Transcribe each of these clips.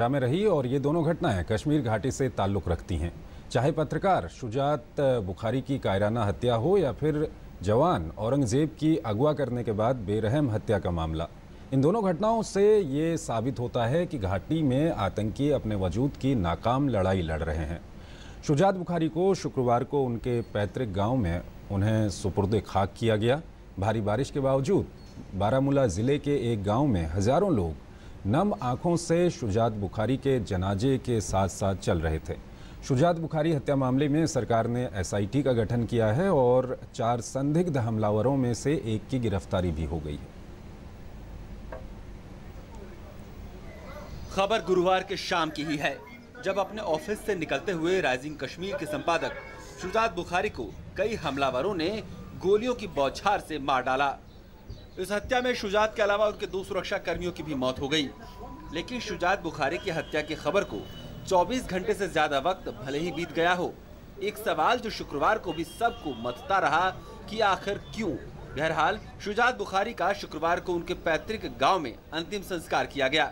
में रही और ये दोनों घटनाएं कश्मीर घाटी से ताल्लुक़ रखती हैं। चाहे पत्रकार शुजात बुखारी की कायराना हत्या हो या फिर जवान औरंगज़ेब की अगवा करने के बाद बेरहम हत्या का मामला, इन दोनों घटनाओं से ये साबित होता है कि घाटी में आतंकी अपने वजूद की नाकाम लड़ाई लड़ रहे हैं। शुजात बुखारी को शुक्रवार को उनके पैतृक गाँव में उन्हें सुपुर्द खाक किया गया। भारी बारिश के बावजूद बारामूला ज़िले के एक गाँव में हज़ारों लोग नम आंखों से शुजात बुखारी के जनाजे के साथ साथ चल रहे थे। शुजात बुखारी हत्या मामले में सरकार ने SIT का गठन किया है और 4 संदिग्ध हमलावरों में से एक की गिरफ्तारी भी हो गई है। खबर गुरुवार के शाम की ही है, जब अपने ऑफिस से निकलते हुए राइजिंग कश्मीर के संपादक शुजात बुखारी को कई हमलावरों ने गोलियों की बौछार से मार डाला। इस हत्या में शुजात के अलावा उनके 2 सुरक्षा कर्मियों की भी मौत हो गई। लेकिन शुजात बुखारी की हत्या की खबर को 24 घंटे से ज्यादा वक्त भले ही बीत गया हो, एक सवाल जो शुक्रवार को भी सबको मथता रहा कि आखिर क्यों। बहरहाल शुजात बुखारी का शुक्रवार को उनके पैतृक गांव में अंतिम संस्कार किया गया।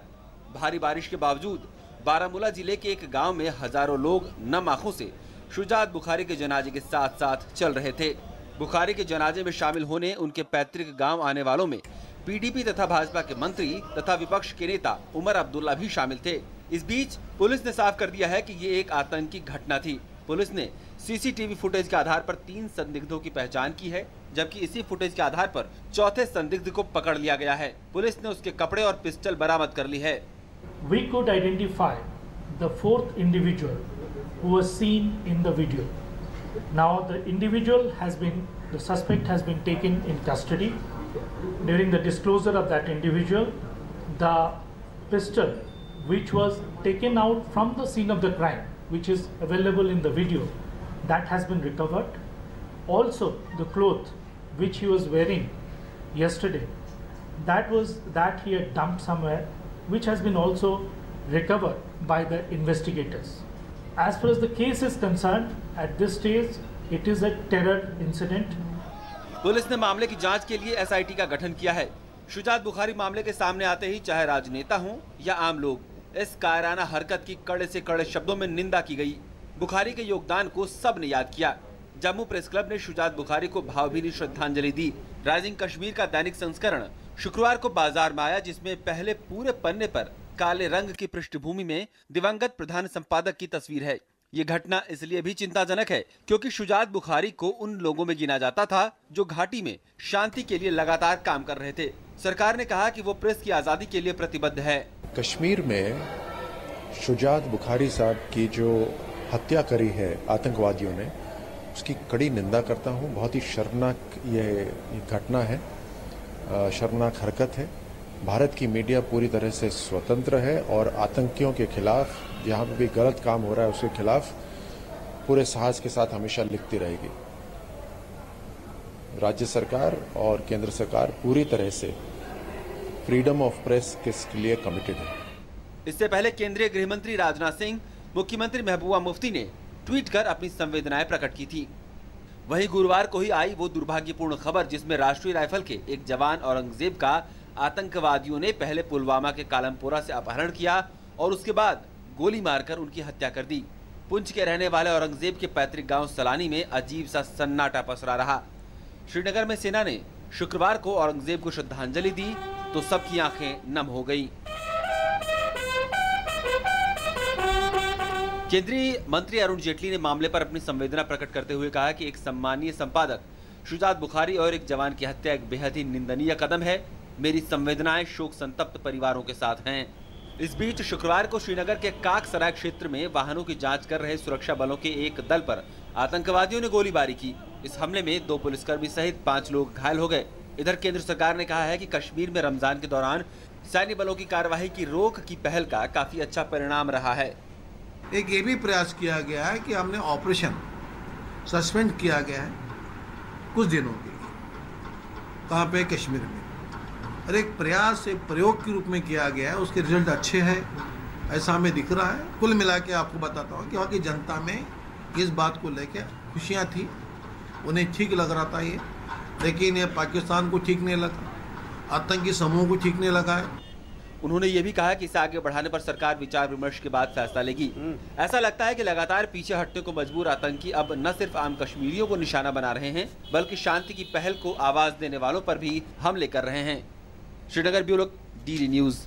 भारी बारिश के बावजूद बारामूला जिले के एक गांव में हजारों लोग नम आंखों से शुजात बुखारी के जनाजे के साथ साथ चल रहे थे। बुखारी के जनाजे में शामिल होने उनके पैतृक गांव आने वालों में PDP तथा भाजपा के मंत्री तथा विपक्ष के नेता उमर अब्दुल्ला भी शामिल थे। इस बीच पुलिस ने साफ कर दिया है कि ये एक आतंकी घटना थी। पुलिस ने CCTV फुटेज के आधार पर 3 संदिग्धों की पहचान की है, जबकि इसी फुटेज के आधार पर चौथे संदिग्ध को पकड़ लिया गया है। पुलिस ने उसके कपड़े और पिस्टल बरामद कर ली है। We could identify the 4th individual who was seen in the video. Now the suspect has been taken in custody. During the disclosure of that individual, the pistol which was taken out from the scene of the crime, which is available in the video, that has been recovered. Also the cloth which he was wearing yesterday, that he had dumped somewhere, which has been also recovered by the investigators. As far as the case is concerned, at this stage it is a terror incident. Police ने मामले की जांच के लिए SIT का गठन किया है। शुजात बुखारी मामले के सामने आते ही चाहे राजनेता हों या आम लोग, इस कायराना हरकत की कड़े से कड़े शब्दों में निंदा की गई। बुखारी के योगदान को सब ने याद किया। जम्मू प्रेस क्लब ने शुजात बुखारी को भावभीनी श्रद्धांजलि दी। राइजिंग कश्मीर का दैनिक संस्करण शुक्रवार को बाजार में आया, जिसमें पहले पूरे पन्ने पर काले रंग की पृष्ठभूमि में दिवंगत प्रधान संपादक की तस्वीर है। ये घटना इसलिए भी चिंताजनक है क्योंकि शुजात बुखारी को उन लोगों में गिना जाता था जो घाटी में शांति के लिए लगातार काम कर रहे थे। सरकार ने कहा कि वो प्रेस की आजादी के लिए प्रतिबद्ध है। कश्मीर में शुजात बुखारी साहब की जो हत्या करी है आतंकवादियों ने, उसकी कड़ी निंदा करता हूँ। बहुत ही शर्मनाक ये घटना है, शर्मनाक हरकत है। भारत की मीडिया पूरी तरह से स्वतंत्र है और आतंकियों के खिलाफ, जहाँ पे भी गलत काम हो रहा है उसके खिलाफ पूरे साहस के साथ हमेशा लिखती रहेगी। राज्य सरकार और केंद्र सरकार पूरी तरह से फ्रीडम ऑफ प्रेस के लिए कमिटेड है। इससे पहले केंद्रीय गृह मंत्री राजनाथ सिंह, मुख्यमंत्री महबूबा मुफ्ती ने ट्वीट कर अपनी संवेदनाएं प्रकट की थी। वहीं गुरुवार को ही आई वो दुर्भाग्यपूर्ण खबर जिसमें राष्ट्रीय राइफल के एक जवान औरंगजेब का आतंकवादियों ने पहले पुलवामा के कालमपोरा से अपहरण किया और उसके बाद गोली मारकर उनकी हत्या कर दी। पुंछ के रहने वाले औरंगजेब के पैतृक गांव सलानी में अजीब सा सन्नाटा पसरा रहा। श्रीनगर में सेना ने शुक्रवार को औरंगजेब को श्रद्धांजलि दी तो सबकी आंखें नम हो गई। केंद्रीय मंत्री अरुण जेटली ने मामले पर अपनी संवेदना प्रकट करते हुए कहा कि एक सम्मानीय संपादक शुजात बुखारी और एक जवान की हत्या एक बेहद ही निंदनीय कदम है। मेरी संवेदनाएं शोक संतप्त परिवारों के साथ हैं। इस बीच शुक्रवार को श्रीनगर के काकसराय क्षेत्र में वाहनों की जांच कर रहे सुरक्षा बलों के एक दल पर आतंकवादियों ने गोलीबारी की। इस हमले में 2 पुलिसकर्मी सहित 5 लोग घायल हो गए। इधर केंद्र सरकार ने कहा है कि कश्मीर में रमजान के दौरान सैन्य बलों की कार्यवाही की रोक की पहल का काफी अच्छा परिणाम रहा है। एक ये भी प्रयास किया गया है कि हमने ऑपरेशन सस्पेंड किया गया है कुछ दिनों के लिए, कहाँ पे, कश्मीर में, और एक प्रयास, एक प्रयोग के रूप में किया गया है। उसके रिजल्ट अच्छे हैं ऐसा हमें दिख रहा है। कुल मिला के आपको बताता हूँ कि वहाँ की जनता में इस बात को लेकर खुशियाँ थी, उन्हें ठीक लग रहा था ये, लेकिन ये पाकिस्तान को ठीक नहीं लगा, आतंकी समूह को ठीक नहीं लगा है। उन्होंने ये भी कहा कि इसे आगे बढ़ाने पर सरकार विचार विमर्श के बाद फैसला लेगी। ऐसा लगता है कि लगातार पीछे हटने को मजबूर आतंकी अब न सिर्फ आम कश्मीरियों को निशाना बना रहे हैं, बल्कि शांति की पहल को आवाज देने वालों पर भी हमले कर रहे हैं। Srinagar bureau, DD news.